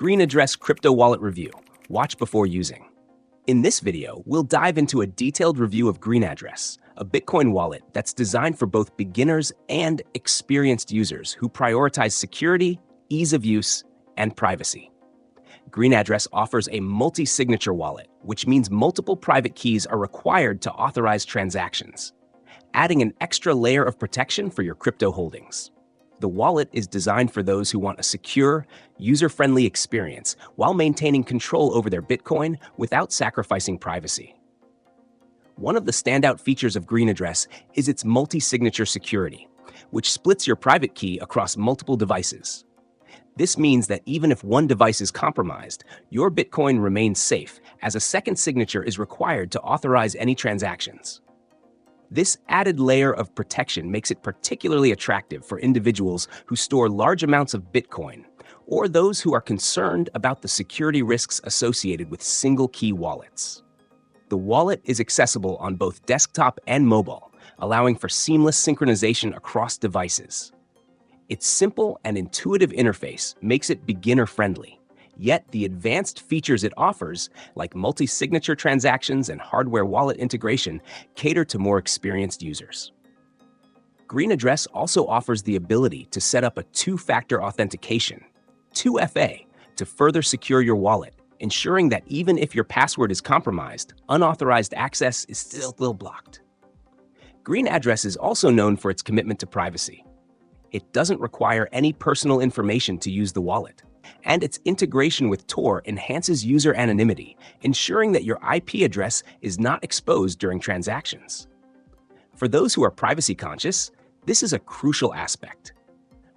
GreenAddress Crypto Wallet Review. Watch before using. In this video, we'll dive into a detailed review of GreenAddress, a Bitcoin wallet that's designed for both beginners and experienced users who prioritize security, ease of use, and privacy. GreenAddress offers a multi-signature wallet, which means multiple private keys are required to authorize transactions, adding an extra layer of protection for your crypto holdings. The wallet is designed for those who want a secure, user-friendly experience while maintaining control over their Bitcoin without sacrificing privacy. One of the standout features of GreenAddress is its multi-signature security, which splits your private key across multiple devices. This means that even if one device is compromised, your Bitcoin remains safe, as a second signature is required to authorize any transactions. This added layer of protection makes it particularly attractive for individuals who store large amounts of Bitcoin, or those who are concerned about the security risks associated with single-key wallets. The wallet is accessible on both desktop and mobile, allowing for seamless synchronization across devices. Its simple and intuitive interface makes it beginner-friendly. Yet the advanced features it offers, like multi-signature transactions and hardware wallet integration, cater to more experienced users. GreenAddress also offers the ability to set up a two-factor authentication, 2FA, to further secure your wallet, ensuring that even if your password is compromised, unauthorized access is still blocked. GreenAddress is also known for its commitment to privacy. It doesn't require any personal information to use the wallet, and its integration with Tor enhances user anonymity, ensuring that your IP address is not exposed during transactions. For those who are privacy conscious, this is a crucial aspect.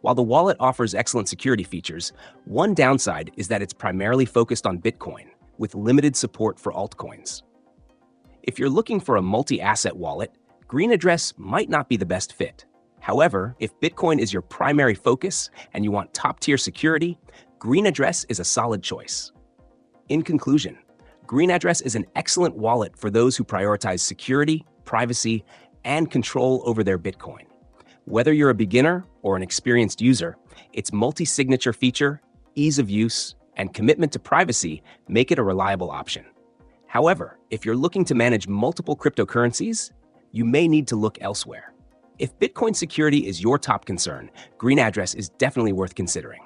While the wallet offers excellent security features, one downside is that it's primarily focused on Bitcoin, with limited support for altcoins. If you're looking for a multi-asset wallet, GreenAddress might not be the best fit. However, if Bitcoin is your primary focus and you want top-tier security, GreenAddress is a solid choice. In conclusion, GreenAddress is an excellent wallet for those who prioritize security, privacy, and control over their Bitcoin. Whether you're a beginner or an experienced user, its multi-signature feature, ease of use, and commitment to privacy make it a reliable option. However, if you're looking to manage multiple cryptocurrencies, you may need to look elsewhere. If Bitcoin security is your top concern, GreenAddress is definitely worth considering.